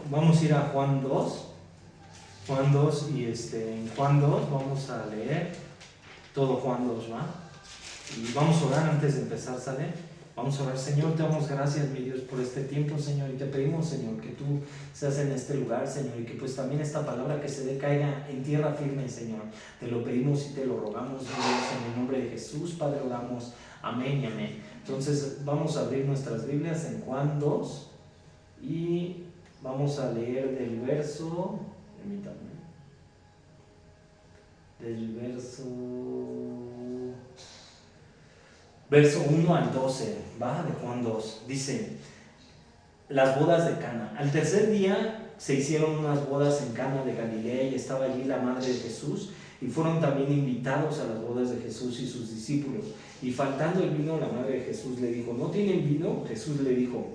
vamos a ir a Juan 2. Juan 2 y en Juan 2 vamos a leer todo Juan 2, ¿va? Y vamos a orar antes de empezar, ¿sale? Vamos a orar. Señor, te damos gracias, mi Dios, por este tiempo, Señor, y te pedimos, Señor, que tú seas en este lugar, Señor, y que pues también esta palabra que se decaiga en tierra firme, Señor. Te lo pedimos y te lo rogamos, mi Dios, en el nombre de Jesús, Padre, oramos. Amén y amén. Entonces vamos a abrir nuestras Biblias en Juan 2 y vamos a leer del verso, permítanme, del verso 1 al 12, ¿va? De Juan 2. Dice: las bodas de Cana. Al tercer día se hicieron unas bodas en Cana de Galilea y estaba allí la madre de Jesús, y fueron también invitados a las bodas de Jesús y sus discípulos. Y faltando el vino, la madre de Jesús le dijo: ¿no tienen vino? Jesús le dijo: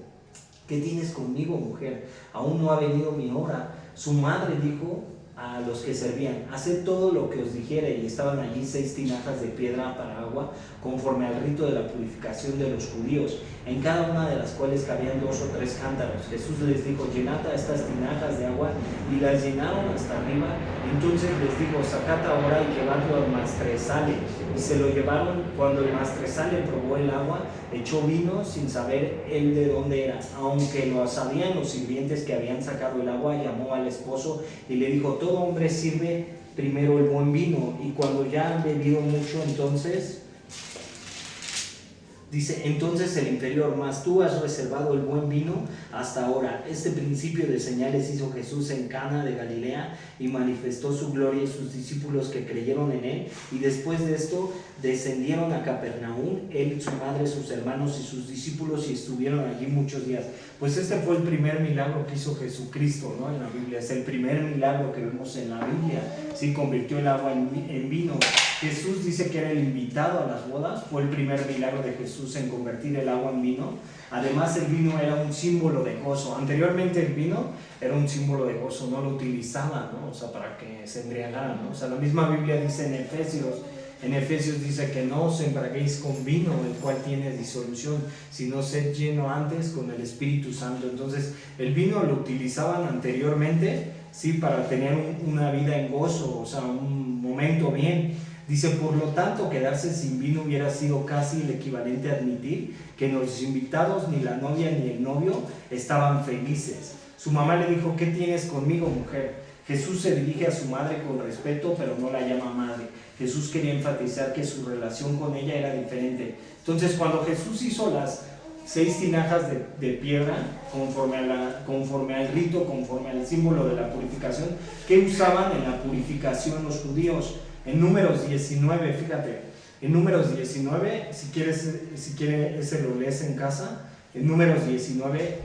¿qué tienes conmigo, mujer? Aún no ha venido mi hora. Su madre dijo a los que servían: haced todo lo que os dijere. Y estaban allí 6 tinajas de piedra para agua, conforme al rito de la purificación de los judíos, en cada una de las cuales cabían 2 o 3 cántaros. Jesús les dijo: llenad a estas tinajas de agua, y las llenaron hasta arriba. Entonces les dijo: sacad ahora y llevadlo al maestresale. Y se lo llevaron. Cuando el maestresale probó el agua, echó vino, sin saber él de dónde era. Aunque lo sabían los sirvientes que habían sacado el agua, llamó al esposo y le dijo: todo hombre sirve primero el buen vino, y cuando ya han bebido mucho, entonces el inferior. Mas tú has reservado el buen vino hasta ahora. Este principio de señales hizo Jesús en Cana de Galilea, y manifestó su gloria, y sus discípulos que creyeron en él. Y después de esto descendieron a Capernaum, él, su madre, sus hermanos y sus discípulos, y estuvieron allí muchos días. Pues este fue el primer milagro que hizo Jesucristo, ¿no? En la Biblia. Es el primer milagro que vemos en la Biblia. Sí, convirtió el agua en vino. Jesús dice que era el invitado a las bodas. Fue el primer milagro de Jesús en convertir el agua en vino. Además, el vino era un símbolo de gozo. Anteriormente el vino era un símbolo de gozo, no lo utilizaban, ¿no? O sea, para que se embriagaran, ¿no? O sea, la misma Biblia dice en Efesios dice que no os embriaguéis con vino, el cual tiene disolución, sino sed lleno antes con el Espíritu Santo. Entonces, el vino lo utilizaban anteriormente, sí, para tener una vida en gozo, o sea, un momento bien. Dice: por lo tanto, quedarse sin vino hubiera sido casi el equivalente a admitir que los invitados, ni la novia ni el novio, estaban felices. Su mamá le dijo: ¿qué tienes conmigo, mujer? Jesús se dirige a su madre con respeto, pero no la llama madre. Jesús quería enfatizar que su relación con ella era diferente. Entonces, cuando Jesús hizo las 6 tinajas de piedra, conforme al rito, conforme al símbolo de la purificación, ¿qué usaban en la purificación los judíos? En Números 19, fíjate, en Números 19, si quieres ese lo lees en casa. En Números 19,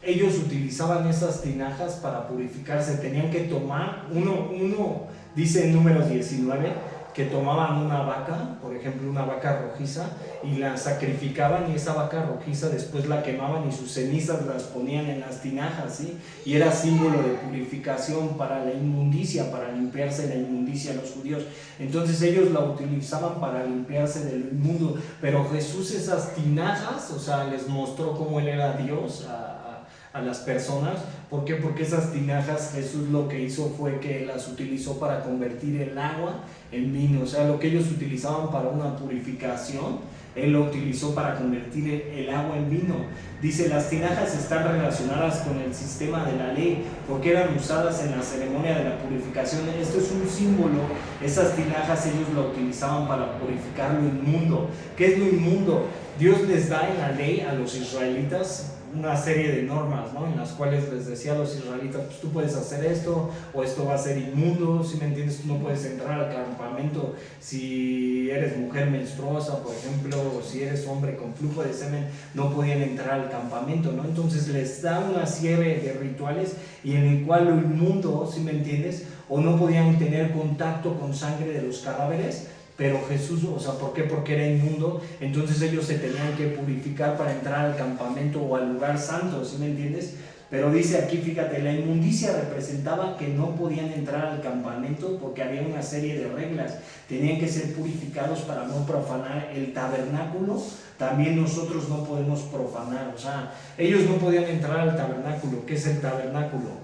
ellos utilizaban esas tinajas para purificarse. Tenían que tomar, uno dice en Números 19, que tomaban una vaca, por ejemplo una vaca rojiza, y la sacrificaban, y esa vaca rojiza después la quemaban y sus cenizas las ponían en las tinajas, ¿sí? Y era símbolo de purificación para la inmundicia, para limpiarse la inmundicia a los judíos. Entonces ellos la utilizaban para limpiarse del inmundo, pero Jesús esas tinajas, o sea, les mostró cómo él era Dios a las personas. ¿Por qué? Porque esas tinajas Jesús lo que hizo fue que las utilizó para convertir el agua en vino. O sea, lo que ellos utilizaban para una purificación, él lo utilizó para convertir el agua en vino. Dice: las tinajas están relacionadas con el sistema de la ley, porque eran usadas en la ceremonia de la purificación. Esto es un símbolo. Esas tinajas ellos lo utilizaban para purificar lo inmundo. ¿Qué es lo inmundo? Dios les da en la ley a los israelitas una serie de normas, ¿no? En las cuales les decía a los israelitas: pues tú puedes hacer esto, o esto va a ser inmundo, ¿sí me entiendes? Tú no puedes entrar al campamento si eres mujer menstruosa, por ejemplo, o si eres hombre con flujo de semen, no podían entrar al campamento, ¿no? Entonces les da una serie de rituales, y en el cual lo inmundo, ¿sí me entiendes? O no podían tener contacto con sangre de los cadáveres. Pero Jesús, o sea, ¿por qué? Porque era inmundo. Entonces ellos se tenían que purificar para entrar al campamento o al lugar santo, ¿sí me entiendes? Pero dice aquí, fíjate, la inmundicia representaba que no podían entrar al campamento porque había una serie de reglas. Tenían que ser purificados para no profanar el tabernáculo. También nosotros no podemos profanar. O sea, ellos no podían entrar al tabernáculo. ¿Qué es el tabernáculo?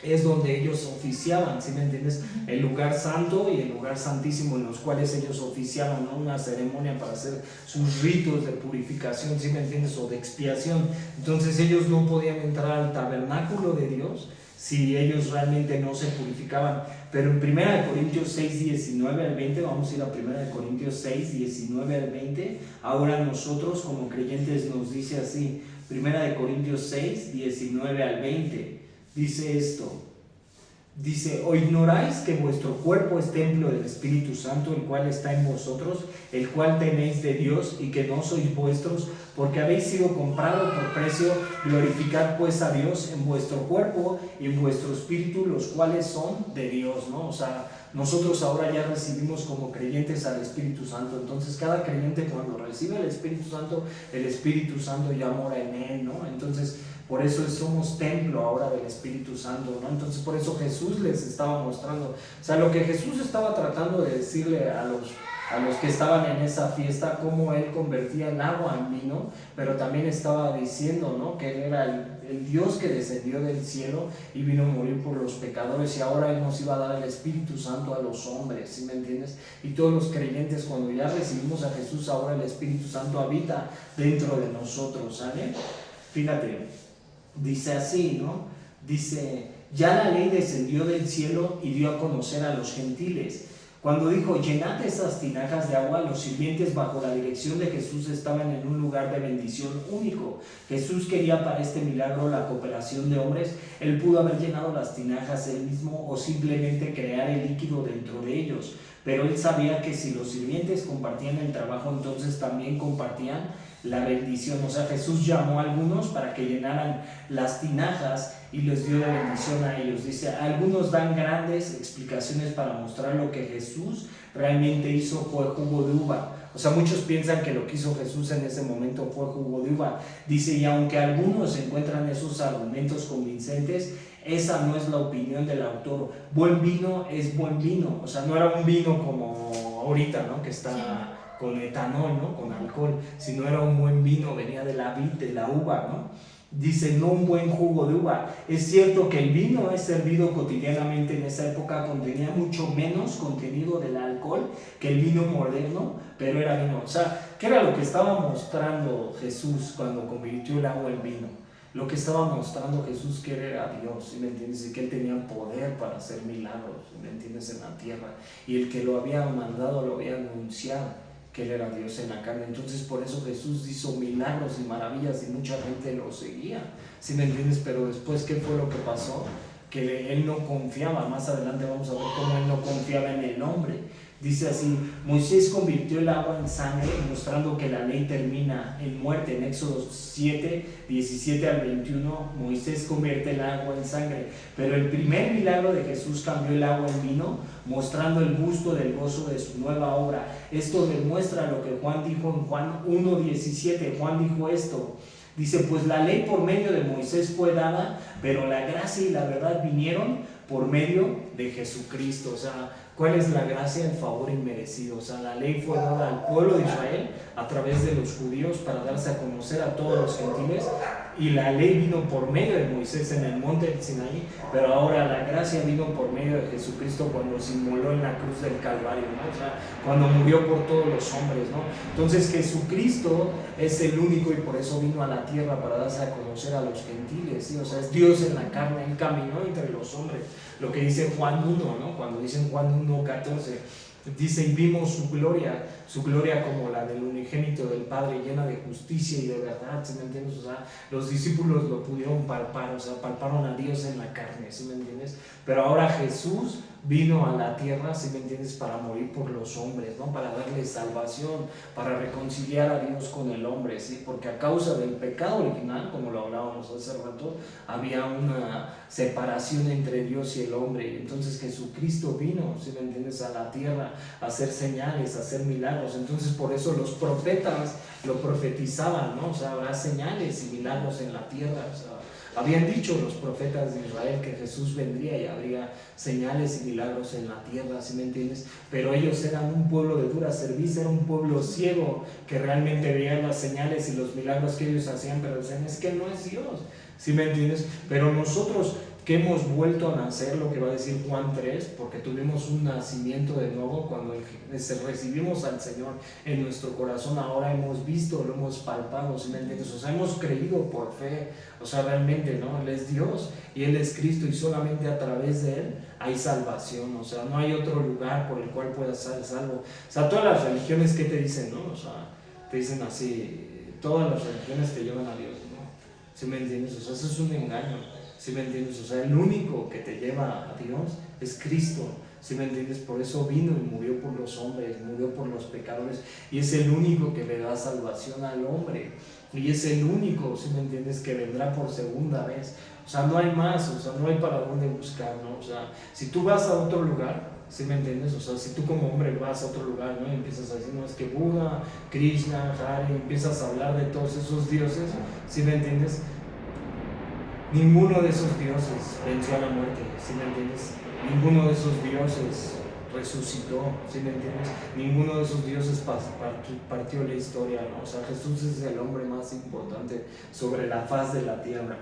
Es donde ellos oficiaban, ¿sí me entiendes? El lugar santo y el lugar santísimo, en los cuales ellos oficiaban, ¿no? Una ceremonia para hacer sus ritos de purificación, ¿sí me entiendes? O de expiación. Entonces ellos no podían entrar al tabernáculo de Dios si ellos realmente no se purificaban. Pero en 1 Corintios 6, 19 al 20, vamos a ir a 1 Corintios 6, 19 al 20, ahora nosotros como creyentes nos dice así, 1 Corintios 6, 19 al 20, dice esto, dice, ¿o ignoráis que vuestro cuerpo es templo del Espíritu Santo, el cual está en vosotros, el cual tenéis de Dios y que no sois vuestros, porque habéis sido comprados por precio? Glorificad pues a Dios en vuestro cuerpo y en vuestro espíritu, los cuales son de Dios, ¿no? O sea, nosotros ahora ya recibimos como creyentes al Espíritu Santo. Entonces cada creyente cuando recibe el Espíritu Santo ya mora en él, ¿no? Entonces por eso somos templo ahora del Espíritu Santo, ¿no? Entonces por eso Jesús les estaba mostrando, o sea, lo que Jesús estaba tratando de decirle a los que estaban en esa fiesta, cómo Él convertía el agua en vino, pero también estaba diciendo, ¿no? Que Él era el Dios que descendió del cielo y vino a morir por los pecadores, y ahora Él nos iba a dar el Espíritu Santo a los hombres, ¿sí me entiendes? Y todos los creyentes, cuando ya recibimos a Jesús, ahora el Espíritu Santo habita dentro de nosotros, ¿sale? Fíjate, dice así, ¿no? Dice, ya la ley descendió del cielo y dio a conocer a los gentiles. Cuando dijo, llenad esas tinajas de agua, los sirvientes bajo la dirección de Jesús estaban en un lugar de bendición único. Jesús quería para este milagro la cooperación de hombres. Él pudo haber llenado las tinajas él mismo o simplemente crear el líquido dentro de ellos. Pero él sabía que si los sirvientes compartían el trabajo, entonces también compartían la bendición. O sea, Jesús llamó a algunos para que llenaran las tinajas y les dio la bendición a ellos. Dice, algunos dan grandes explicaciones para mostrar lo que Jesús realmente hizo fue jugo de uva. O sea, muchos piensan que lo que hizo Jesús en ese momento fue jugo de uva. Dice, y aunque algunos encuentran esos argumentos convincentes, esa no es la opinión del autor. Buen vino es buen vino. O sea, no era un vino como ahorita, ¿no? Que está con etanol, ¿no? Con alcohol, sino era un buen vino, venía de la vid, de la uva, ¿no? Dice, no un buen jugo de uva. Es cierto que el vino es servido cotidianamente en esa época, contenía mucho menos contenido del alcohol que el vino moderno, pero era vino. O sea, ¿qué era lo que estaba mostrando Jesús cuando convirtió el agua en vino? Lo que estaba mostrando Jesús que era Dios, ¿sí me entiendes? Y que Él tenía poder para hacer milagros, ¿sí me entiendes? En la tierra. Y el que lo había mandado lo había anunciado, que Él era Dios en la carne. Entonces por eso Jesús hizo milagros y maravillas y mucha gente lo seguía, ¿sí me entiendes? Pero después, ¿qué fue lo que pasó? Que Él no confiaba. Más adelante vamos a ver cómo Él no confiaba en el hombre. Dice así, Moisés convirtió el agua en sangre, mostrando que la ley termina en muerte. En Éxodo 7, 17 al 21, Moisés convierte el agua en sangre. Pero el primer milagro de Jesús cambió el agua en vino, mostrando el gusto del gozo de su nueva obra. Esto demuestra lo que Juan dijo en Juan 1, 17. Juan dijo esto, dice, pues la ley por medio de Moisés fue dada, pero la gracia y la verdad vinieron por medio de Jesucristo. O sea, ¿cuál es la gracia? El favor inmerecido. O sea, la ley fue dada al pueblo de Israel a través de los judíos para darse a conocer a todos los gentiles, y la ley vino por medio de Moisés en el monte del Sinaí, pero ahora la gracia vino por medio de Jesucristo cuando se inmoló en la cruz del Calvario, ¿no? O sea, cuando murió por todos los hombres, ¿no? Entonces Jesucristo es el único, y por eso vino a la tierra para darse a conocer a los gentiles, ¿sí? O sea, es Dios en la carne, Él caminó entre los hombres. Lo que dice Juan 1, ¿no? Cuando dicen Juan 1:14, dice, y vimos su gloria como la del unigénito del Padre, llena de justicia y de verdad, ¿sí me entiendes? O sea, los discípulos lo pudieron palpar, o sea, palparon a Dios en la carne, ¿sí me entiendes? Pero ahora Jesús vino a la tierra, ¿sí me entiendes?, para morir por los hombres, ¿no? Para darles salvación, para reconciliar a Dios con el hombre, ¿sí? Porque a causa del pecado original, como lo hablábamos hace rato, había una separación entre Dios y el hombre, y entonces Jesucristo vino, ¿sí me entiendes?, a la tierra a hacer señales, a hacer milagros. Entonces por eso los profetas lo profetizaban, ¿no? O sea, habrá señales y milagros en la tierra, o sea, Habían dicho los profetas de Israel que Jesús vendría y habría señales y milagros en la tierra, ¿sí me entiendes? Pero ellos eran un pueblo de dura cerviz, era un pueblo ciego que realmente veía las señales y los milagros que ellos hacían, pero decían, es que no es Dios, ¿sí me entiendes? Pero nosotros que hemos vuelto a nacer, lo que va a decir Juan 3, porque tuvimos un nacimiento de nuevo cuando recibimos al Señor en nuestro corazón, ahora hemos visto, lo hemos palpado, ¿sí me entiendes? O sea, hemos creído por fe, o sea, realmente, ¿no? Él es Dios y Él es Cristo y solamente a través de Él hay salvación, o sea, no hay otro lugar por el cual puedas ser salvo. O sea, todas las religiones, ¿qué te dicen, no? O sea, te dicen así, todas las religiones te llevan a Dios, ¿no? ¿Sí me entiendes? O sea, eso es un engaño. ¿Sí me entiendes? O sea, el único que te lleva a Dios es Cristo, ¿sí me entiendes? Por eso vino y murió por los hombres, murió por los pecadores, y es el único que le da salvación al hombre, y es el único, ¿sí me entiendes?, que vendrá por segunda vez. O sea, no hay más, o sea, no hay para dónde buscar, ¿no? O sea, si tú vas a otro lugar, ¿sí me entiendes? O sea, si tú como hombre vas a otro lugar, ¿no? Y empiezas a decir, no, es que Buda, Krishna, Hari, empiezas a hablar de todos esos dioses, ¿sí me entiendes? Ninguno de esos dioses venció a la muerte, ¿sí me entiendes? Ninguno de esos dioses resucitó, ¿sí me entiendes? Ninguno de esos dioses partió la historia, ¿no? O sea, Jesús es el hombre más importante sobre la faz de la tierra.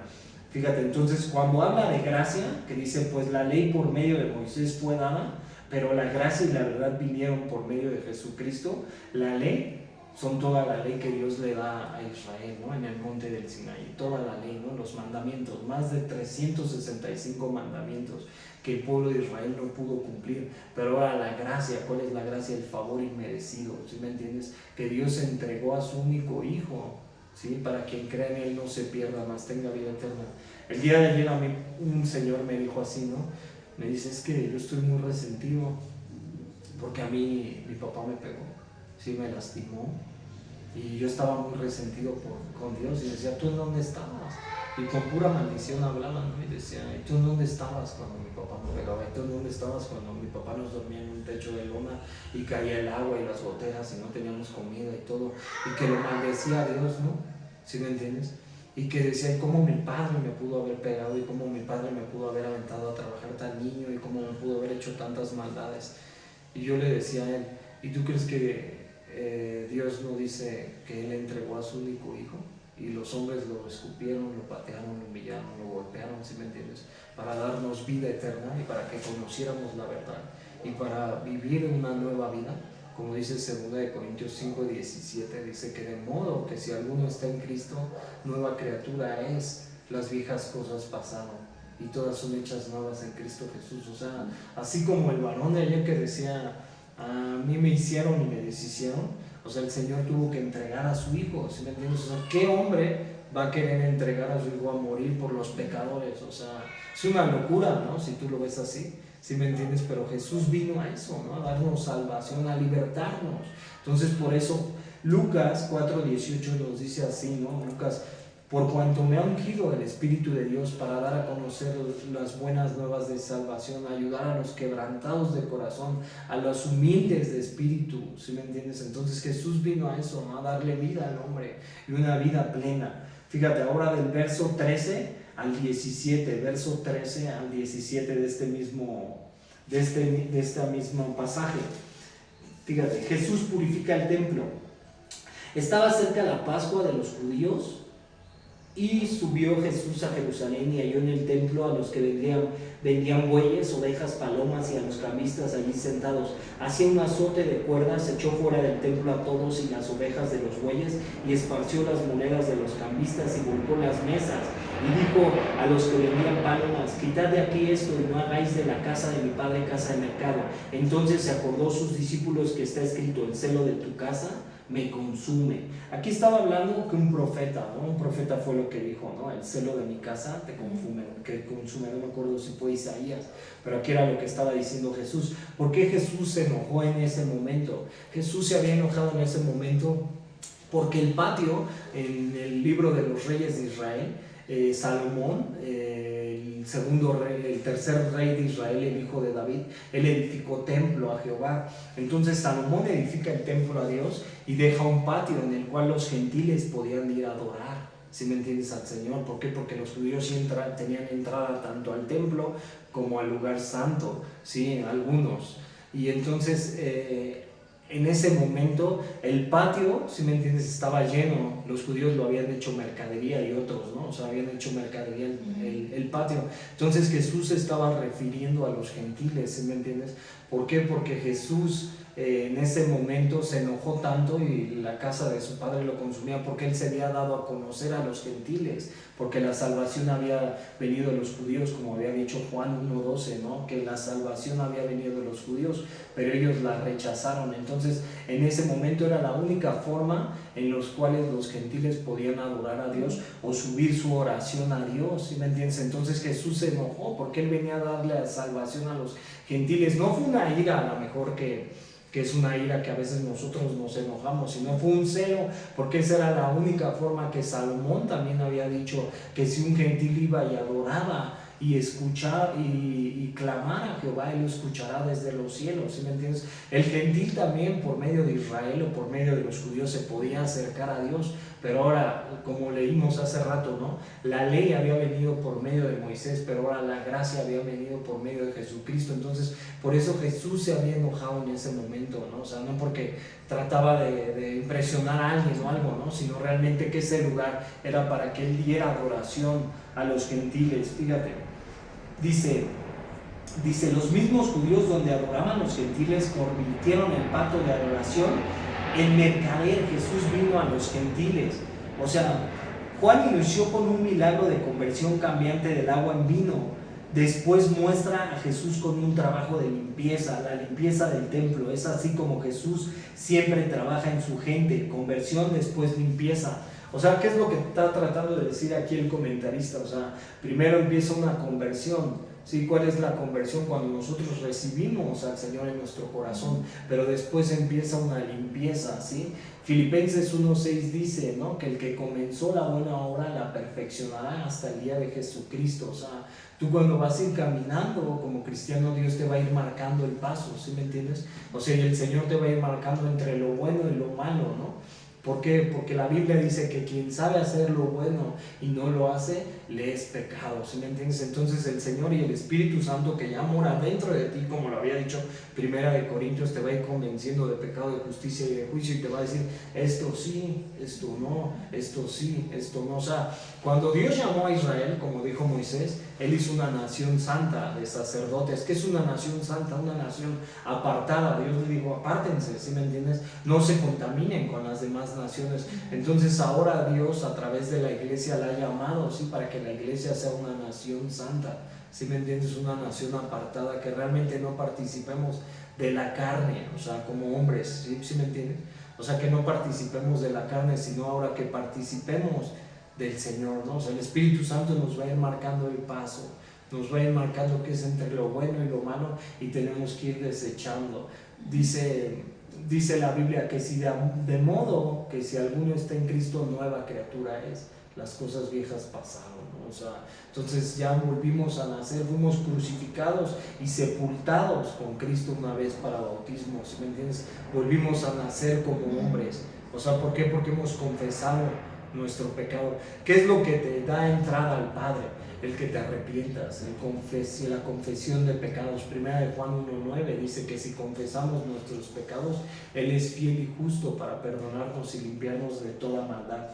Fíjate, entonces cuando habla de gracia, que dice, pues la ley por medio de Moisés fue dada, pero la gracia y la verdad vinieron por medio de Jesucristo, la ley son toda la ley que Dios le da a Israel, ¿no? En el monte del Sinaí, toda la ley, ¿no? Los mandamientos, más de 365 mandamientos que el pueblo de Israel no pudo cumplir. Pero ahora la gracia, ¿cuál es la gracia? El favor inmerecido, ¿sí me entiendes? Que Dios entregó a su único hijo, ¿sí? Para quien crea en él no se pierda, más tenga vida eterna. El día de ayer a mí un señor me dijo así, ¿no? Me dice, es que yo estoy muy resentido porque a mí mi papá me pegó, sí, me lastimó, y yo estaba muy resentido con Dios, y decía, ¿tú en dónde estabas? Y con pura maldición hablaban, ¿no? Y decía, ¿y tú en dónde estabas cuando mi papá me pegaba? ¿Y tú en dónde estabas cuando mi papá nos dormía en un techo de lona y caía el agua y las goteras y no teníamos comida y todo? Y que lo maldecía a Dios, ¿no? ¿Sí me entiendes? Y que decía, ¿cómo mi padre me pudo haber pegado? Y cómo mi padre me pudo haber aventado a trabajar tan niño, y cómo me pudo haber hecho tantas maldades. Y yo le decía a él, ¿y tú crees que Dios no dice que Él entregó a su único hijo? Y los hombres lo escupieron, lo patearon, lo humillaron, lo golpearon, ¿sí me entiendes? Para darnos vida eterna y para que conociéramos la verdad y para vivir una nueva vida. Como dice 2 Corintios 5:17, dice que de modo que si alguno está en Cristo, nueva criatura es, las viejas cosas pasaron y todas son hechas nuevas en Cristo Jesús. O sea, así como el varón de ayer que decía, a mí me hicieron y me deshicieron, o sea, el Señor tuvo que entregar a su hijo, ¿sí me entiendes? O sea, ¿qué hombre va a querer entregar a su hijo a morir por los pecadores? O sea, es una locura, ¿no? Si tú lo ves así, ¿sí me entiendes? Pero Jesús vino a eso, ¿no? A darnos salvación, a libertarnos. Entonces, por eso Lucas 4:18 nos dice así, ¿no? Lucas, por cuanto me ha ungido el Espíritu de Dios para dar a conocer las buenas nuevas de salvación, ayudar a los quebrantados de corazón, a los humildes de espíritu, ¿sí me entiendes? Entonces Jesús vino a eso, ¿no? A darle vida al hombre y una vida plena. Fíjate, ahora del verso 13 al 17, verso 13 al 17 de este mismo pasaje. Fíjate, Jesús purifica el templo. Estaba cerca la Pascua de los judíos, y subió Jesús a Jerusalén y halló en el templo a los que vendían bueyes, ovejas, palomas y a los cambistas allí sentados. Hacía un azote de cuerdas, echó fuera del templo a todos y las ovejas de los bueyes y esparció las monedas de los cambistas y volcó las mesas. Y dijo a los que vendían palomas, quitad de aquí esto y no hagáis de la casa de mi padre casa de mercado. Entonces se acordó sus discípulos que está escrito, el celo de tu casa me consume. Aquí estaba hablando que un profeta, ¿no? Un profeta fue lo que dijo, ¿no? El celo de mi casa te consume, no me acuerdo si fue Isaías, pero aquí era lo que estaba diciendo Jesús. ¿Por qué Jesús se enojó en ese momento? Jesús se había enojado en ese momento porque el patio, en el libro de los reyes de Israel, Salomón, el tercer rey de Israel, el hijo de David, él edificó templo a Jehová. Entonces Salomón edifica el templo a Dios y deja un patio en el cual los gentiles podían ir a adorar, ¿sí me entiendes? Al Señor. ¿Por qué? Porque los judíos sí tenían entrada tanto al templo como al lugar santo, ¿sí? Algunos. Y entonces, en ese momento, el patio, ¿sí me entiendes?, estaba lleno. Los judíos lo habían hecho mercadería y otros, ¿no? O sea, habían hecho mercadería el patio. Entonces Jesús se estaba refiriendo a los gentiles, ¿sí me entiendes? ¿Por qué? Porque Jesús en ese momento se enojó tanto y la casa de su padre lo consumía, porque él se había dado a conocer a los gentiles, porque la salvación había venido de los judíos, como había dicho Juan 1:12, ¿no? Que la salvación había venido de los judíos, pero ellos la rechazaron. Entonces en ese momento era la única forma en los cuales los gentiles podían adorar a Dios o subir su oración a Dios, ¿sí me entiendes? Entonces Jesús se enojó porque él venía a darle la salvación a los gentiles. No fue una ira, a lo mejor que es una ira que a veces nosotros nos enojamos, sino fue un celo, porque esa era la única forma. Que Salomón también había dicho que si un gentil iba y adoraba y escuchaba y clamara a Jehová, él lo escuchará desde los cielos, ¿sí me entiendes? El gentil también, por medio de Israel o por medio de los judíos, se podía acercar a Dios. Pero ahora, como leímos hace rato, ¿no?, la ley había venido por medio de Moisés, pero ahora la gracia había venido por medio de Jesucristo. Entonces por eso Jesús se había enojado en ese momento, ¿no? O sea, no porque trataba de impresionar a alguien o algo, ¿no?, sino realmente que ese lugar era para que él diera adoración a los gentiles. Fíjate, dice, los mismos judíos donde adoraban los gentiles convirtieron el pacto de adoración en mercader. Jesús vino a los gentiles. O sea, Juan inició con un milagro de conversión cambiante del agua en vino. Después muestra a Jesús con un trabajo de limpieza, la limpieza del templo. Es así como Jesús siempre trabaja en su gente: conversión, después limpieza. O sea, ¿qué es lo que está tratando de decir aquí el comentarista? O sea, primero empieza una conversión, ¿sí? ¿Cuál es la conversión? Cuando nosotros recibimos al Señor en nuestro corazón, pero después empieza una limpieza, ¿sí? Filipenses 1:6 dice, ¿no?, que el que comenzó la buena obra la perfeccionará hasta el día de Jesucristo. O sea, tú cuando vas a ir caminando como cristiano, Dios te va a ir marcando el paso, ¿sí me entiendes? O sea, y el Señor te va a ir marcando entre lo bueno y lo malo, ¿no? ¿Por qué? Porque la Biblia dice que quien sabe hacer lo bueno y no lo hace, le es pecado, ¿sí me entiendes? Entonces el Señor y el Espíritu Santo, que ya mora dentro de ti, como lo había dicho 1 Corintios, te va a ir convenciendo de pecado, de justicia y de juicio, y te va a decir, esto sí, esto no, esto sí, esto no. O sea, cuando Dios llamó a Israel, como dijo Moisés, Él hizo una nación santa de sacerdotes. ¿Qué es una nación santa? Una nación apartada. Dios le dijo, apártense, ¿sí me entiendes? No se contaminen con las demás naciones. Entonces ahora Dios, a través de la iglesia, la ha llamado, ¿sí?, para que la iglesia sea una nación santa, ¿sí me entiendes? Una nación apartada, que realmente no participemos de la carne, o sea, como hombres, ¿sí me entiendes? O sea, que no participemos de la carne, sino ahora que participemos del Señor, ¿no? O sea, el Espíritu Santo nos va a ir marcando el paso, nos va a ir marcando qué es entre lo bueno y lo malo, y tenemos que ir desechando. Dice la Biblia que si de modo que si alguno está en Cristo, nueva criatura es, las cosas viejas pasaron, ¿no? O sea, entonces ya volvimos a nacer, fuimos crucificados y sepultados con Cristo una vez para bautismo, ¿sí me entiendes? Volvimos a nacer como hombres. O sea, ¿por qué? Porque hemos confesado nuestro pecado. ¿Qué es lo que te da entrada al Padre? El que te arrepientas, la confesión de pecados. 1 Juan 1:9 dice que si confesamos nuestros pecados, Él es fiel y justo para perdonarnos y limpiarnos de toda maldad.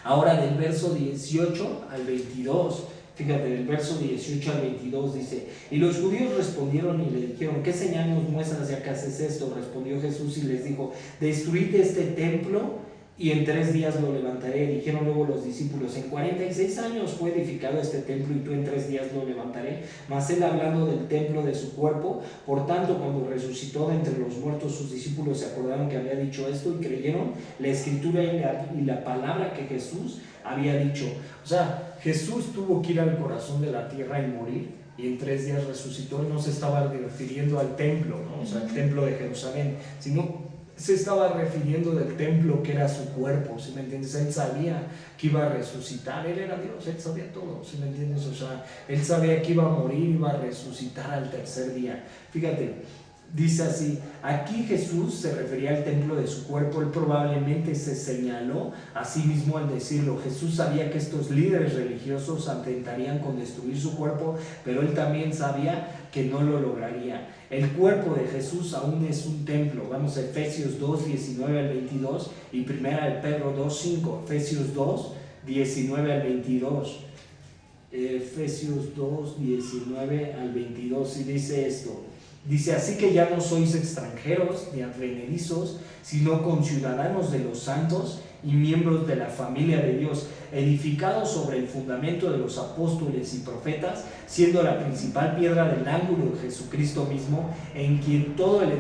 Ahora, del verso 18 al 22, fíjate, del verso 18 al 22 dice, y los judíos respondieron y le dijeron, ¿qué señal nos muestras ya que haces esto? Respondió Jesús y les dijo, destruid este templo y en 3 días lo levantaré. Dijeron luego los discípulos, en 46 años fue edificado este templo y tú en 3 días lo levantaré. Mas él, hablando del templo de su cuerpo, por tanto cuando resucitó de entre los muertos, sus discípulos se acordaron que había dicho esto y creyeron la escritura y la palabra que Jesús había dicho. O sea, Jesús tuvo que ir al corazón de la tierra y morir, y en 3 días resucitó. No se estaba refiriendo al templo, ¿no? O sea, el templo de Jerusalén, sino se estaba refiriendo del templo que era su cuerpo, ¿sí me entiendes? Él sabía que iba a resucitar, Él era Dios, Él sabía todo, ¿sí me entiendes? O sea, Él sabía que iba a morir, iba a resucitar al 3er día. Fíjate, Dice así, aquí Jesús se refería al templo de su cuerpo. Él probablemente se señaló a sí mismo al decirlo. Jesús sabía que estos líderes religiosos atentarían con destruir su cuerpo, pero él también sabía que no lo lograría. El cuerpo de Jesús aún es un templo. Vamos a Efesios 2, 19 al 22 y 1 de Pedro 2, 5. Efesios 2, 19 al 22. Efesios 2, 19 al 22, y dice esto. Dice, así que ya no sois extranjeros ni advenedizos, sino conciudadanos de los santos y miembros de la familia de Dios, edificados sobre el fundamento de los apóstoles y profetas, siendo la principal piedra del ángulo Jesucristo mismo, en quien todo el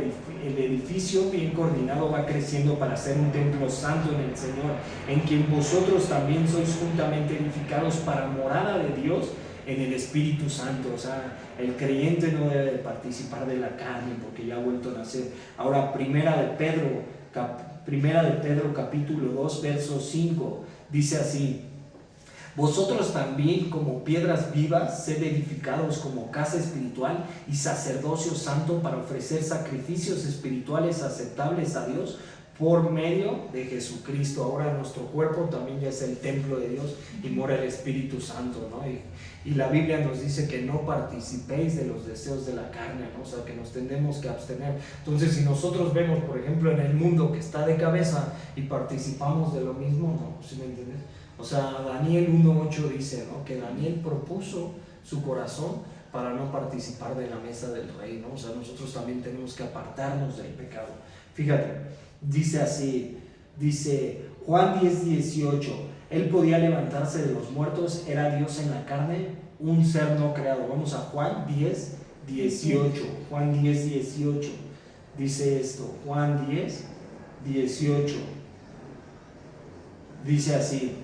edificio bien coordinado va creciendo para ser un templo santo en el Señor, en quien vosotros también sois juntamente edificados para morada de Dios en el Espíritu Santo. O sea, el creyente no debe de participar de la carne porque ya ha vuelto a nacer. Ahora, Primera de Pedro capítulo 2, verso 5, dice así: vosotros también, como piedras vivas, sed edificados como casa espiritual y sacerdocio santo para ofrecer sacrificios espirituales aceptables a Dios por medio de Jesucristo. Ahora nuestro cuerpo también ya es el templo de Dios y mora el Espíritu Santo, ¿no? Y la Biblia nos dice que no participéis de los deseos de la carne, ¿no? O sea, que nos tenemos que abstener. Entonces, si nosotros vemos, por ejemplo, en el mundo que está de cabeza y participamos de lo mismo, ¿no? ¿Sí me entiendes? O sea, Daniel 1:8 dice, ¿no?, que Daniel propuso su corazón para no participar de la mesa del rey, ¿no? O sea, nosotros también tenemos que apartarnos del pecado. Fíjate, dice así, dice Juan 10:18, él podía levantarse de los muertos, era Dios en la carne, un ser no creado. Vamos a Juan 10:18, Juan 10:18, dice esto, Juan 10:18, dice así: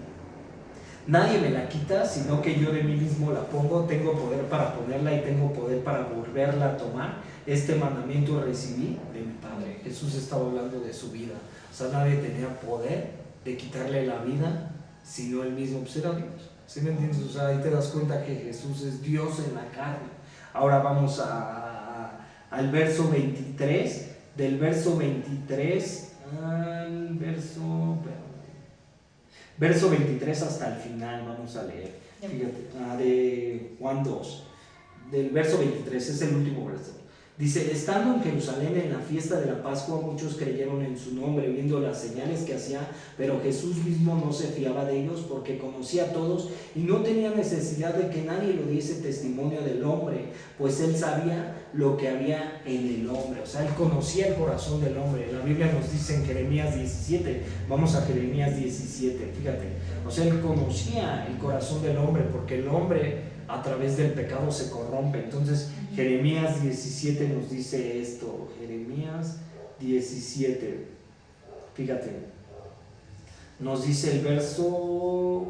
nadie me la quita, sino que yo de mí mismo la pongo. Tengo poder para ponerla y tengo poder para volverla a tomar. Este mandamiento recibí de mi Padre. Jesús estaba hablando de su vida. O sea, nadie tenía poder de quitarle la vida, sino él mismo, pues era Dios. ¿Sí me entiendes? O sea, ahí te das cuenta que Jesús es Dios en la carne. Ahora vamos al verso 23. Del verso 23 al verso 23 hasta el final, vamos a leer. Fíjate, de Juan 2, del verso 23, es el último verso. Dice: estando en Jerusalén en la fiesta de la Pascua, muchos creyeron en su nombre, viendo las señales que hacía, pero Jesús mismo no se fiaba de ellos, porque conocía a todos y no tenía necesidad de que nadie le diese testimonio del hombre, pues él sabía lo que había en el hombre. O sea, él conocía el corazón del hombre. La Biblia nos dice en Jeremías 17, vamos a Jeremías 17, fíjate. O sea, él conocía el corazón del hombre, porque el hombre a través del pecado se corrompe. Entonces Jeremías 17 nos dice esto. Jeremías 17, fíjate, nos dice el verso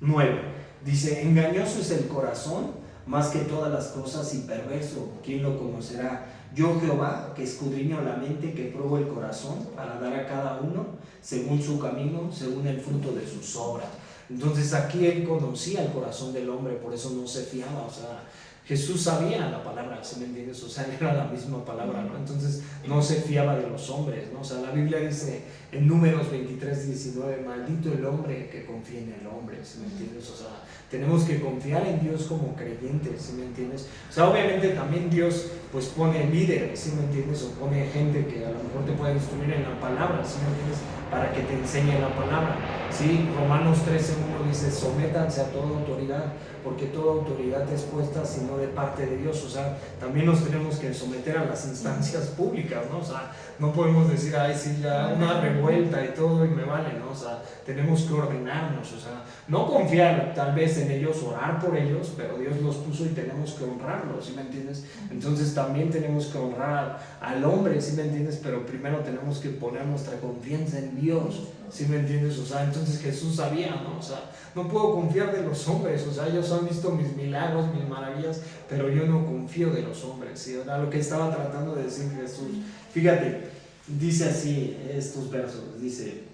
9, dice: engañoso es el corazón más que todas las cosas y perverso, ¿quién lo conocerá? Yo, Jehová, que escudriño la mente, que pruebo el corazón, para dar a cada uno según su camino, según el fruto de sus obras. Entonces aquí él conocía el corazón del hombre, por eso no se fiaba. O sea, Jesús sabía la palabra, ¿sí me entiendes? O sea, era la misma palabra, ¿no? Entonces no se fiaba de los hombres, ¿no? O sea, la Biblia dice en Números 23:19, maldito el hombre que confía en el hombre, ¿sí me entiendes? O sea, tenemos que confiar en Dios como creyentes, ¿sí me entiendes? O sea, obviamente también Dios pues pone líderes, ¿sí me entiendes? O pone gente que a lo mejor te puede instruir en la palabra, ¿sí me entiendes? Para que te enseñe la palabra, ¿sí? Romanos 13:1 dice: sométanse a toda autoridad, porque toda autoridad es puesta sino de parte de Dios. O sea, también nos tenemos que someter a las instancias públicas, ¿no? O sea, no podemos decir, ay, sí, ya una revuelta y todo y me vale, ¿no? O sea, tenemos que ordenarnos, o sea, no confiar tal vez en ellos, orar por ellos, pero Dios los puso y tenemos que honrarlos, ¿sí me entiendes? Entonces también tenemos que honrar al hombre, ¿sí me entiendes? Pero primero tenemos que poner nuestra confianza en Dios, ¿sí me entiendes? O sea, entonces Jesús sabía, ¿no? O sea, no puedo confiar de los hombres, o sea, ellos han visto mis milagros, mis maravillas, pero yo no confío de los hombres, ¿sí? Era lo que estaba tratando de decir Jesús. Fíjate, dice así estos versos, dice: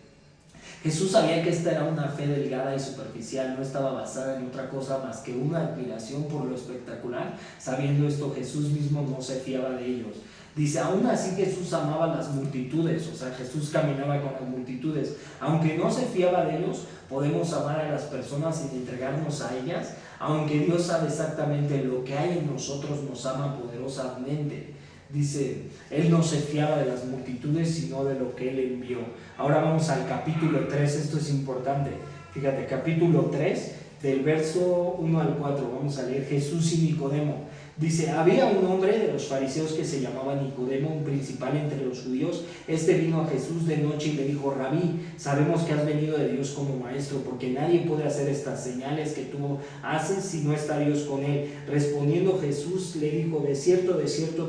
Jesús sabía que esta era una fe delgada y superficial, no estaba basada en otra cosa más que una admiración por lo espectacular. Sabiendo esto, Jesús mismo no se fiaba de ellos. Dice, aún así Jesús amaba las multitudes, o sea, Jesús caminaba con las multitudes. Aunque no se fiaba de ellos, podemos amar a las personas sin entregarnos a ellas. Aunque Dios sabe exactamente lo que hay en nosotros, nos ama poderosamente. Dice, Él no se fiaba de las multitudes, sino de lo que Él envió. Ahora vamos al capítulo 3, esto es importante. Fíjate, capítulo 3, del verso 1 al 4, vamos a leer Jesús y Nicodemo. Dice, había un hombre de los fariseos que se llamaba Nicodemo, un principal entre los judíos. Este vino a Jesús de noche y le dijo, Rabí, sabemos que has venido de Dios como maestro, porque nadie puede hacer estas señales que tú haces si no está Dios con él. Respondiendo Jesús le dijo, de cierto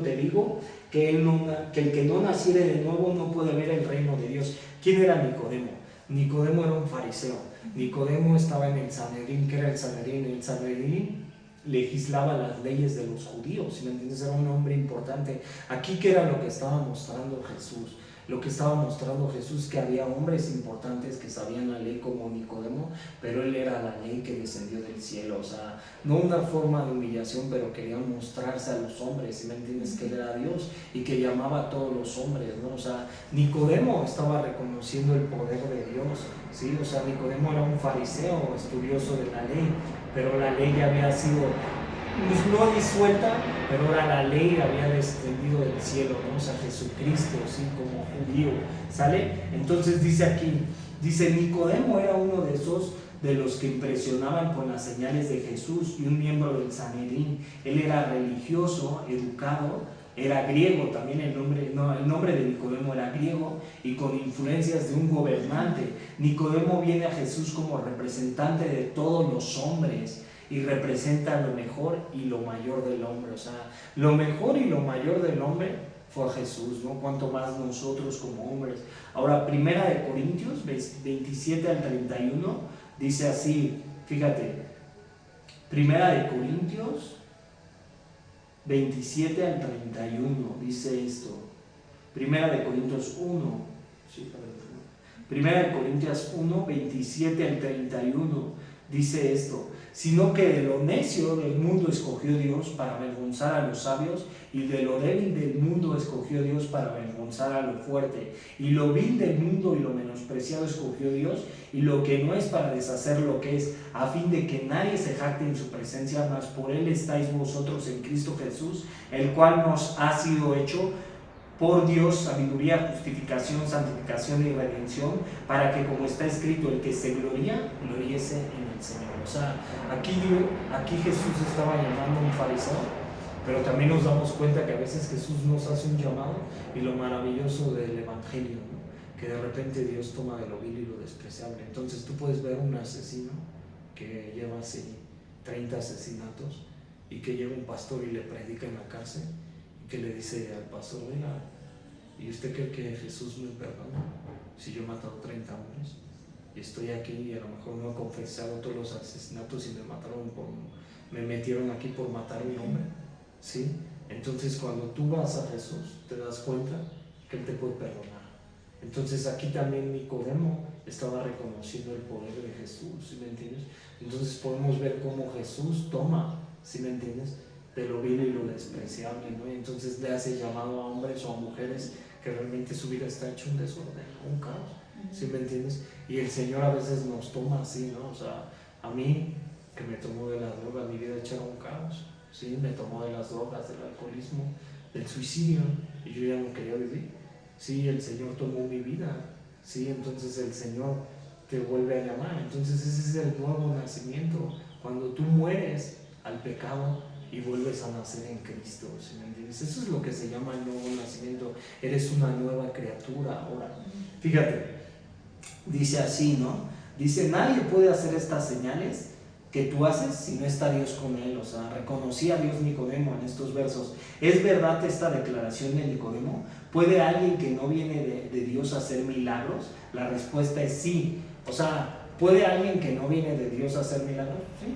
te digo, que el que no naciere de nuevo no puede ver el reino de Dios. ¿Quién era Nicodemo? Nicodemo era un fariseo. Nicodemo estaba en el Sanedrín. ¿Qué era el Sanedrín? El Sanedrín legislaba las leyes de los judíos, ¿sí me entiendes? Era un hombre importante. Aquí, ¿qué era lo que estaba mostrando Jesús? Lo que estaba mostrando Jesús, que había hombres importantes que sabían la ley como Nicodemo, pero él era la ley que descendió del cielo. O sea, no una forma de humillación, pero quería mostrarse a los hombres, ¿sí me entiendes? Que él era Dios y que llamaba a todos los hombres, ¿no? O sea, Nicodemo estaba reconociendo el poder de Dios, ¿sí? O sea, Nicodemo era un fariseo estudioso de la ley, pero la ley ya había sido no disuelta, pero ahora la ley había descendido del cielo, ¿no? O sea, Jesucristo, ¿sí? Como judío, ¿sale? Entonces dice aquí, dice, Nicodemo era uno de esos de los que impresionaban con las señales de Jesús y un miembro del Sanedrín. Él era religioso, educado, era griego, también el nombre de Nicodemo era griego y con influencias de un gobernante. Nicodemo viene a Jesús como representante de todos los hombres y representa lo mejor y lo mayor del hombre. O sea, lo mejor y lo mayor del hombre fue a Jesús, ¿no? Cuanto más nosotros como hombres. Ahora, 1 Corintios 27 al 31 dice así, fíjate, 1 Corintios 27 al 31 dice esto. 1 Corintios 1, sí, 1 Corintios 1, 27 al 31 dice esto, sino que de lo necio del mundo escogió Dios para avergonzar a los sabios, y de lo débil del mundo escogió Dios para avergonzar a lo fuerte, y lo vil del mundo y lo menospreciado escogió Dios, y lo que no es para deshacer lo que es, a fin de que nadie se jacte en su presencia, mas por él estáis vosotros en Cristo Jesús, el cual nos ha sido hecho por Dios sabiduría, justificación, santificación y redención, para que, como está escrito, el que se gloría, gloriese en el Señor. O sea, aquí Jesús estaba llamando a un fariseo, pero también nos damos cuenta que a veces Jesús nos hace un llamado, y lo maravilloso del Evangelio, ¿no? Que de repente Dios toma de lo vil y lo despreciable. Entonces tú puedes ver un asesino que lleva así 30 asesinatos, y que llega un pastor y le predica en la cárcel, que le dice al pastor, oiga, ¿y usted cree que Jesús me perdona si yo he matado 30 hombres? Y estoy aquí y a lo mejor no he confesado todos los asesinatos y me metieron aquí por matar a un hombre, ¿sí? Entonces cuando tú vas a Jesús te das cuenta que Él te puede perdonar. Entonces aquí también Nicodemo estaba reconociendo el poder de Jesús, ¿sí me entiendes? Entonces podemos ver cómo Jesús toma, ¿sí me entiendes?, de lo vil y lo despreciable, ¿no? Y entonces le hace llamado a hombres o a mujeres que realmente su vida está hecho un desorden, un caos, ¿sí me entiendes? Y el Señor a veces nos toma así, ¿no? O sea, a mí, que me tomó de las drogas, mi vida hecha era un caos, ¿sí? Me tomó de las drogas, del alcoholismo, del suicidio, y yo ya no quería vivir, ¿sí? El Señor tomó mi vida, ¿sí? Entonces el Señor te vuelve a llamar. Entonces ese es el nuevo nacimiento, cuando tú mueres al pecado y vuelves a nacer en Cristo, ¿sí me entiendes? Eso es lo que se llama el nuevo nacimiento. Eres una nueva criatura ahora. Fíjate, dice así, ¿no? Dice, nadie puede hacer estas señales que tú haces si no está Dios con él. O sea, reconocía a Dios Nicodemo en estos versos. ¿Es verdad esta declaración de Nicodemo? ¿Puede alguien que no viene de Dios hacer milagros? La respuesta es sí. O sea, ¿puede alguien que no viene de Dios hacer milagros? Sí.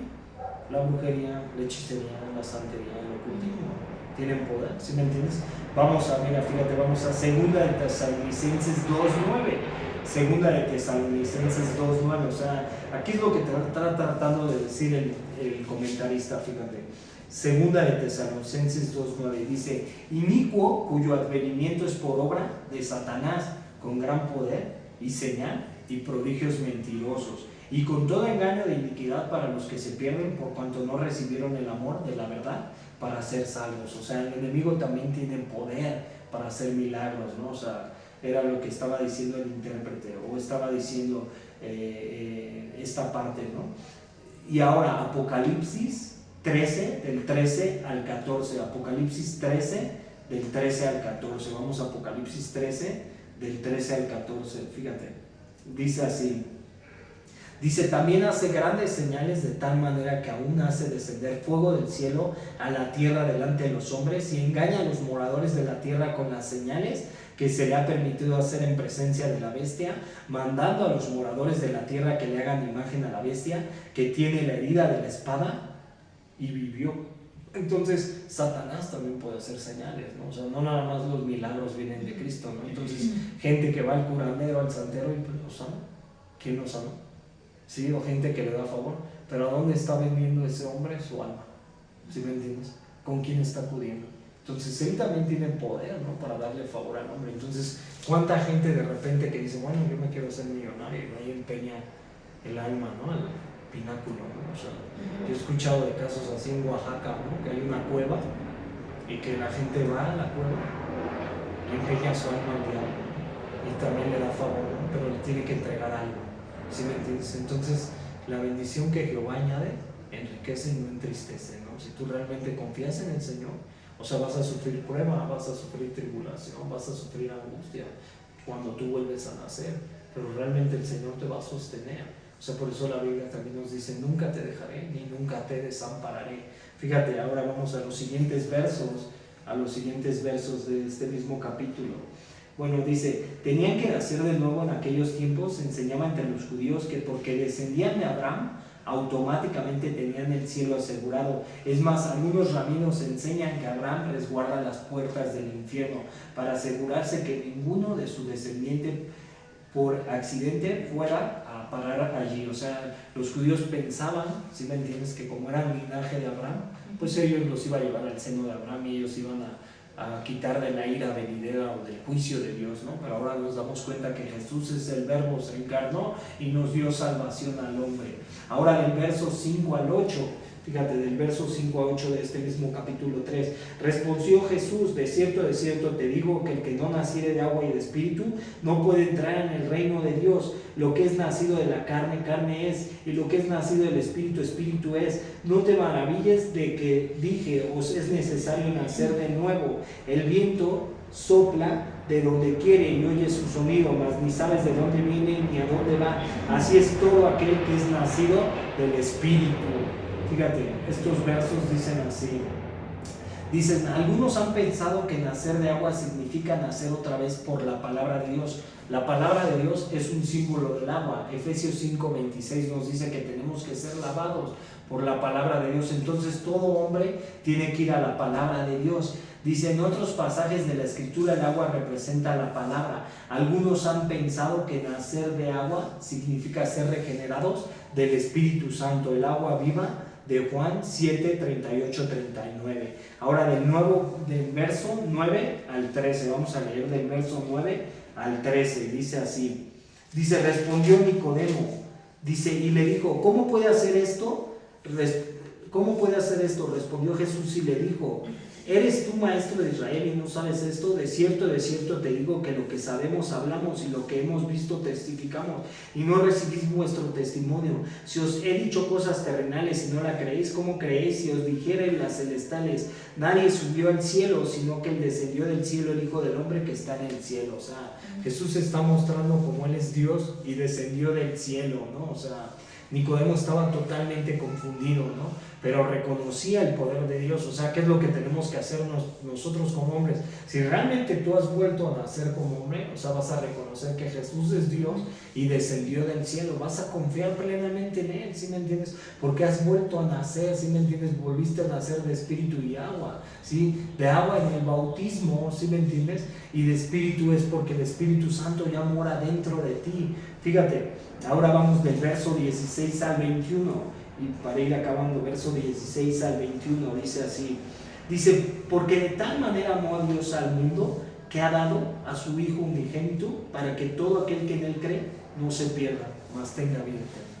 La brujería, la hechicería, la santería, el ocultismo tienen poder, ¿sí me entiendes? Vamos a, mira, fíjate, vamos a 2 de Tesalonicenses 2:9. Segunda de Tesalonicenses 2:9, o sea, aquí es lo que está tratando de decir el comentarista, fíjate. Segunda de Tesalonicenses 2:9 dice: inicuo cuyo advenimiento es por obra de Satanás, con gran poder y señal y prodigios mentirosos, y con todo engaño de iniquidad para los que se pierden, por cuanto no recibieron el amor de la verdad para ser salvos. O sea, el enemigo también tiene poder para hacer milagros, ¿no? O sea, era lo que estaba diciendo el intérprete, o estaba diciendo esta parte, ¿no? Y ahora Apocalipsis 13, del 13 al 14, Apocalipsis 13, del 13 al 14, vamos a Apocalipsis 13, del 13 al 14, fíjate, dice así, dice: también hace grandes señales, de tal manera que aún hace descender fuego del cielo a la tierra delante de los hombres, y engaña a los moradores de la tierra con las señales que se le ha permitido hacer en presencia de la bestia, mandando a los moradores de la tierra que le hagan imagen a la bestia, que tiene la herida de la espada y vivió. Entonces Satanás también puede hacer señales, ¿no? O sea, no nada más los milagros vienen de Cristo, ¿no? Entonces, gente que va al curandero, al santero, y pues lo sana. ¿Quién lo sana? Sí, o gente que le da favor, pero ¿a dónde está vendiendo ese hombre su alma? ¿Sí me entiendes? ¿Con quién está acudiendo? Entonces él también tiene poder, ¿no? Para darle favor al hombre. Entonces, ¿cuánta gente de repente que dice, bueno, yo me quiero hacer millonario, y ahí empeña el alma, ¿no? Al pináculo, ¿no? O sea, yo he escuchado de casos así en Oaxaca, ¿no? Que hay una cueva y que la gente va a la cueva y empeña su alma al diablo, y también le da favor, ¿no? Pero le tiene que entregar algo. ¿Sí me entiendes? Entonces, la bendición que Jehová añade enriquece y no entristece, ¿no? Si tú realmente confías en el Señor, o sea, vas a sufrir prueba, vas a sufrir tribulación, vas a sufrir angustia cuando tú vuelves a nacer, pero realmente el Señor te va a sostener. O sea, por eso la Biblia también nos dice: nunca te dejaré ni nunca te desampararé. Fíjate, ahora vamos a los siguientes versos de este mismo capítulo. Bueno, dice: tenían que nacer de nuevo en aquellos tiempos, se enseñaba entre los judíos que porque descendían de Abraham, automáticamente tenían el cielo asegurado. Es más, algunos rabinos enseñan que Abraham resguarda las puertas del infierno para asegurarse que ninguno de su descendiente por accidente fuera a parar allí. O sea, los judíos pensaban, ¿sí me entiendes?, que como eran linaje de Abraham, pues ellos los iba a llevar al seno de Abraham y ellos iban a quitar de la ira venidera o del juicio de Dios, ¿no? Pero ahora nos damos cuenta que Jesús es el Verbo, se encarnó y nos dio salvación al hombre. Ahora del verso 5 al 8, fíjate, del verso 5 a 8 de este mismo capítulo 3, respondió Jesús: de cierto te digo que el que no naciere de agua y de espíritu no puede entrar en el reino de Dios. Lo que es nacido de la carne, carne es, y lo que es nacido del espíritu, espíritu es. No te maravilles de que dije: os es necesario nacer de nuevo. El viento sopla de donde quiere y oye su sonido, mas ni sabes de dónde viene ni a dónde va. Así es todo aquel que es nacido del espíritu. Fíjate, estos versos dicen así. Dicen: algunos han pensado que nacer de agua significa nacer otra vez por la palabra de Dios. La palabra de Dios es un símbolo del agua. Efesios 5:26 nos dice que tenemos que ser lavados por la palabra de Dios. Entonces todo hombre tiene que ir a la palabra de Dios. Dice: en otros pasajes de la escritura el agua representa la palabra. Algunos han pensado que nacer de agua significa ser regenerados del Espíritu Santo, el agua viva de Juan 7, 38, 39. Ahora del verso 9 al 13, vamos a leer del verso 9 al 13, dice así. Dice: respondió Nicodemo, dice, y le dijo: ¿cómo puede hacer esto? Respondió Jesús y le dijo: ¿eres tú maestro de Israel y no sabes esto? De cierto te digo que lo que sabemos hablamos y lo que hemos visto testificamos, y no recibís vuestro testimonio. Si os he dicho cosas terrenales y no la creéis, ¿cómo creéis si os dijere las celestiales? Nadie subió al cielo, sino que él descendió del cielo, el Hijo del Hombre que está en el cielo. O sea, Jesús está mostrando cómo Él es Dios y descendió del cielo, ¿no? O sea, Nicodemo estaba totalmente confundido, ¿no? Pero reconocía el poder de Dios. O sea, ¿qué es lo que tenemos que hacer nosotros como hombres? Si realmente tú has vuelto a nacer como hombre, o sea, vas a reconocer que Jesús es Dios y descendió del cielo, vas a confiar plenamente en Él, ¿sí me entiendes? Porque has vuelto a nacer, ¿sí me entiendes? Volviste a nacer de espíritu y agua, ¿sí? De agua en el bautismo, ¿sí me entiendes? Y de espíritu es porque el Espíritu Santo ya mora dentro de ti. Fíjate, ahora vamos del verso 16 al 21. Y para ir acabando, verso 16 al 21, dice así, dice, porque de tal manera amó a Dios al mundo, que ha dado a su Hijo unigénito, para que todo aquel que en Él cree no se pierda, mas tenga vida eterna.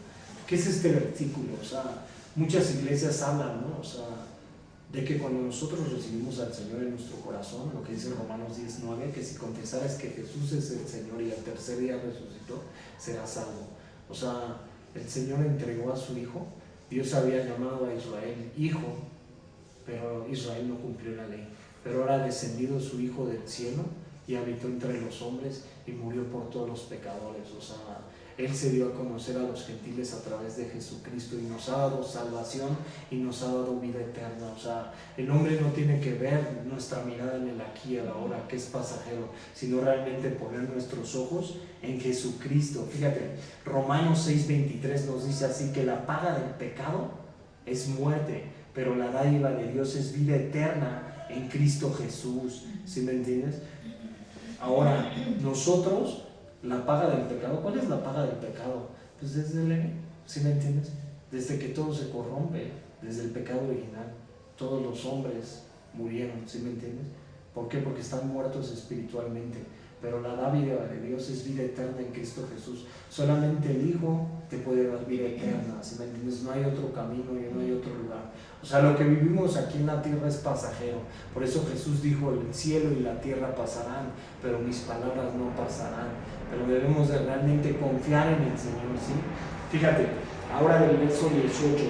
¿Qué es este versículo? O sea, muchas iglesias hablan, ¿no? O sea, de que cuando nosotros recibimos al Señor en nuestro corazón, lo que dice Romanos 10:9, que si confesaras que Jesús es el Señor y al tercer día resucitó, serás salvo. O sea, el Señor entregó a su Hijo. Dios había llamado a Israel hijo, pero Israel no cumplió la ley. Pero ahora ha descendido su Hijo del cielo y habitó entre los hombres y murió por todos los pecadores. O sea, Él se dio a conocer a los gentiles a través de Jesucristo y nos ha dado salvación y nos ha dado vida eterna. O sea, el hombre no tiene que ver nuestra mirada en el aquí y el ahora, que es pasajero, sino realmente poner nuestros ojos en Jesucristo. Fíjate, Romanos 6:23 nos dice así, que la paga del pecado es muerte, pero la dádiva de Dios es vida eterna en Cristo Jesús. ¿Sí me entiendes? Ahora, nosotros, la paga del pecado, ¿cuál es la paga del pecado? Pues desde el, ¿sí me entiendes? Desde que todo se corrompe, desde el pecado original, todos los hombres murieron, ¿sí me entiendes? ¿Por qué? Porque están muertos espiritualmente, pero la dádiva de Dios es vida eterna en Cristo Jesús. Solamente el Hijo te puede dar vida eterna, ¿sí me entiendes? No hay otro camino y no hay otro lugar. O sea, lo que vivimos aquí en la tierra es pasajero. Por eso Jesús dijo, el cielo y la tierra pasarán, pero mis palabras no pasarán. Pero debemos de realmente confiar en el Señor, ¿sí? Fíjate, ahora del verso 18,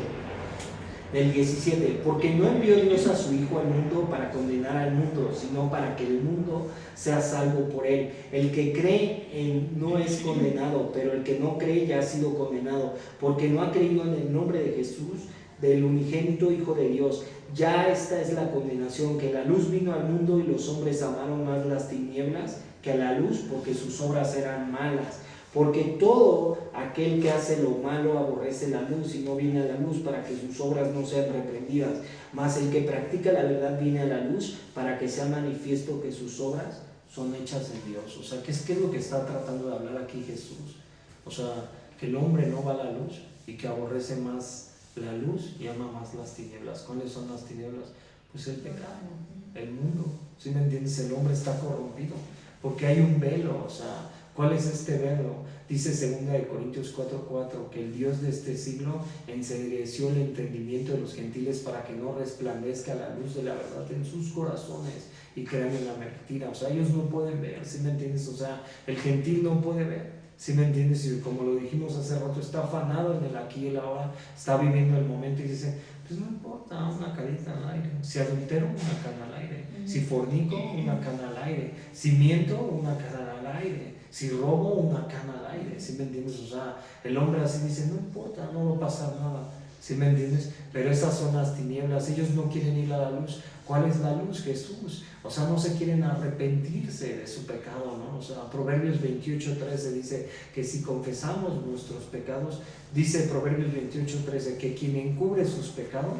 del 17, porque no envió Dios a su Hijo al mundo para condenar al mundo, sino para que el mundo sea salvo por Él. El que cree no es condenado, pero el que no cree ya ha sido condenado, porque no ha creído en el nombre de Jesús, del unigénito Hijo de Dios. Ya esta es la condenación, que la luz vino al mundo y los hombres amaron más las tinieblas que a la luz, porque sus obras eran malas. Porque todo aquel que hace lo malo aborrece la luz y no viene a la luz para que sus obras no sean reprendidas. Mas el que practica la verdad viene a la luz para que sea manifiesto que sus obras son hechas en Dios. O sea, ¿qué es lo que está tratando de hablar aquí Jesús? O sea, que el hombre no va a la luz y que aborrece más la luz y ama más las tinieblas. ¿Cuáles son las tinieblas? Pues el pecado, el mundo. ¿Sí me entiendes? El hombre está corrompido porque hay un velo. O sea, ¿cuál es este velo? Dice 2 Corintios 4:4 que el Dios de este siglo encegueció el entendimiento de los gentiles para que no resplandezca la luz de la verdad en sus corazones y crean en la mentira. O sea, ellos no pueden ver, ¿sí me entiendes? O sea, el gentil no puede ver, ¿sí me entiendes? Y como lo dijimos hace rato, está afanado en el aquí y el ahora, está viviendo el momento y dice, pues no importa, una carita al aire. Si adultero, una cana al aire. Si fornico, una cana al aire. Si miento, una cana al aire. Si robo, una cana al aire. ¿Sí me entiendes? O sea, el hombre así dice, no importa, no va a pasar nada. ¿Sí me entiendes? Pero esas son las tinieblas. Ellos no quieren ir a la luz. ¿Cuál es la luz? Jesús. O sea, no se quieren arrepentirse de su pecado, ¿no? O sea, Proverbios 28:13 dice que si confesamos nuestros pecados, dice Proverbios 28:13 que quien encubre sus pecados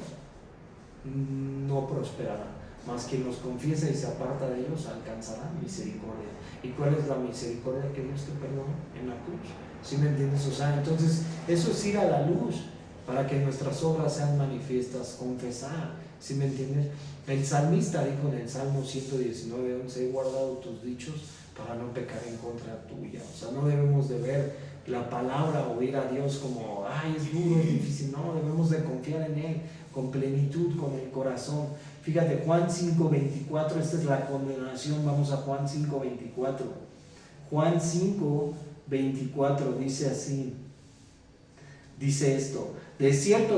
no prosperará, mas quien los confiesa y se aparta de ellos alcanzará misericordia. ¿Y cuál es la misericordia que Dios te perdona? En la cruz. ¿Sí me entiendes? O sea, entonces eso es ir a la luz para que nuestras obras sean manifiestas, confesar. ¿Sí me entiendes? El salmista dijo en el Salmo 119:11, he guardado tus dichos para no pecar en contra tuya. O sea, no debemos de ver la palabra o ir a Dios como, ay, es duro, es difícil. No, debemos de confiar en Él con plenitud, con el corazón. Fíjate, Juan 5:24, esta es la condenación. Vamos a Juan 5:24. Juan 5:24 dice así, dice esto, de cierto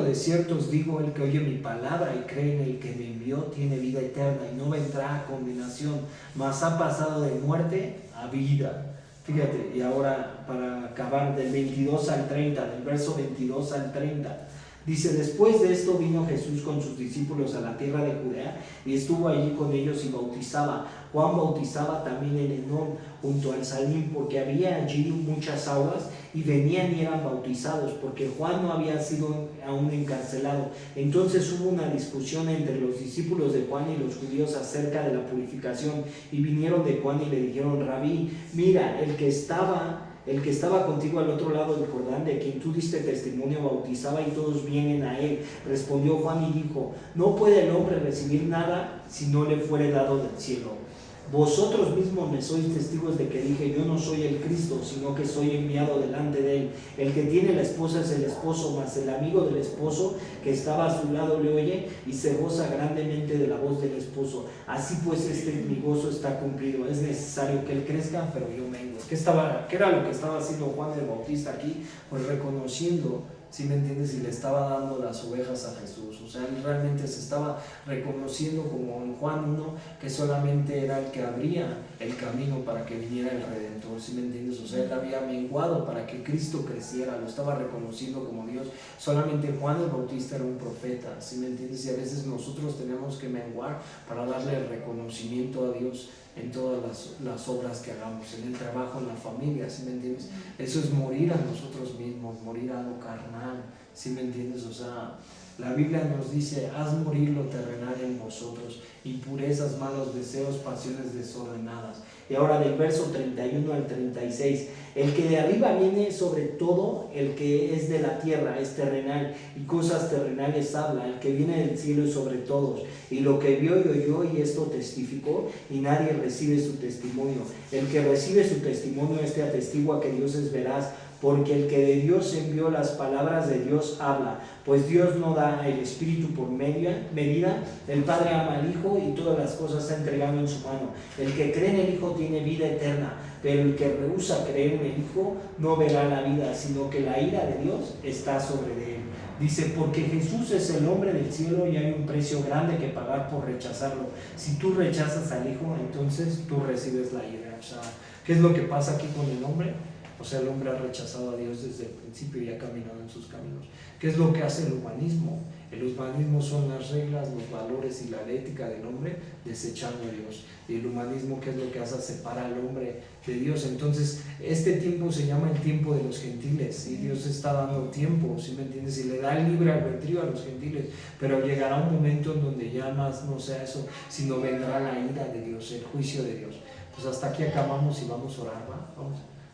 os digo, el que oye mi palabra y cree en el que me envió tiene vida eterna y no vendrá a condenación, mas ha pasado de muerte a vida. Fíjate, y ahora para acabar del 22 al 30, del verso 22 al 30, dice: después de esto vino Jesús con sus discípulos a la tierra de Judea y estuvo allí con ellos y bautizaba. Juan bautizaba también en Enón, junto al Salim, porque había allí muchas aguas, y venían y eran bautizados, porque Juan no había sido aún encarcelado. Entonces hubo una discusión entre los discípulos de Juan y los judíos acerca de la purificación, y vinieron de Juan y le dijeron: Rabí, mira, el que estaba contigo al otro lado del Jordán, de quien tú diste testimonio, bautizaba, y todos vienen a él. Respondió Juan y dijo: no puede el hombre recibir nada si no le fuere dado del cielo. Vosotros mismos me sois testigos de que dije: yo no soy el Cristo, sino que soy enviado delante de él. El que tiene la esposa es el esposo, mas el amigo del esposo que estaba a su lado le oye y se goza grandemente de la voz del esposo. Así pues, mi gozo está cumplido. Es necesario que él crezca, pero yo mengo. ¿Qué era lo que estaba haciendo Juan el Bautista aquí? Pues reconociendo, ¿sí me entiendes? Y le estaba dando las ovejas a Jesús. O sea, él realmente se estaba reconociendo, como en Juan 1, que solamente era el que abría el camino para que viniera el Redentor, ¿sí me entiendes? O sea, él había menguado para que Cristo creciera, lo estaba reconociendo como Dios. Solamente Juan el Bautista era un profeta, ¿sí me entiendes? Y a veces nosotros tenemos que menguar para darle el reconocimiento a Dios en todas las obras que hagamos, en el trabajo, en la familia, ¿sí me entiendes? Eso es morir a nosotros mismos, morir a lo carnal, ¿sí me entiendes? O sea, la Biblia nos dice: haz morir lo terrenal en vosotros, impurezas, malos deseos, pasiones desordenadas. Y ahora del verso 31 al 36, el que de arriba viene sobre todo el que es de la tierra, es terrenal, y cosas terrenales habla. El que viene del cielo es sobre todos, y lo que vio y oyó, y esto testificó, y nadie recibe su testimonio. El que recibe su testimonio, este atestigua que Dios es veraz, porque el que de Dios envió las palabras de Dios habla, pues Dios no da el Espíritu por medida. El Padre ama al Hijo y todas las cosas ha entregado en su mano. El que cree en el Hijo tiene vida eterna, pero el que rehúsa creer en el Hijo no verá la vida, sino que la ira de Dios está sobre él. Dice: porque Jesús es el hombre del cielo y hay un precio grande que pagar por rechazarlo. Si tú rechazas al Hijo, entonces tú recibes la ira. O sea, ¿qué es lo que pasa aquí con el hombre? O sea, el hombre ha rechazado a Dios desde el principio y ha caminado en sus caminos. ¿Qué es lo que hace el humanismo? El humanismo son las reglas, los valores y la ética del hombre desechando a Dios. Y el humanismo, ¿qué es lo que hace? Separa al hombre de Dios. Entonces, este tiempo se llama el tiempo de los gentiles. Y Dios está dando tiempo, ¿sí me entiendes? Y le da el libre albedrío a los gentiles. Pero llegará un momento en donde ya más no sea eso, sino vendrá la ira de Dios, el juicio de Dios. Pues hasta aquí acabamos y vamos a orar, ¿va?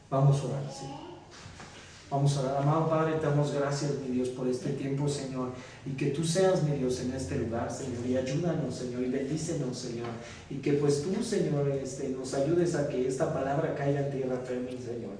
Vamos a orar, sí. Vamos a orar. Amado Padre, te damos gracias, mi Dios, por este tiempo, Señor, y que tú seas, mi Dios, en este lugar, Señor, y ayúdanos, Señor, y bendícenos, Señor, y que pues tú, Señor, nos ayudes a que esta palabra caiga en tierra firme, Señor.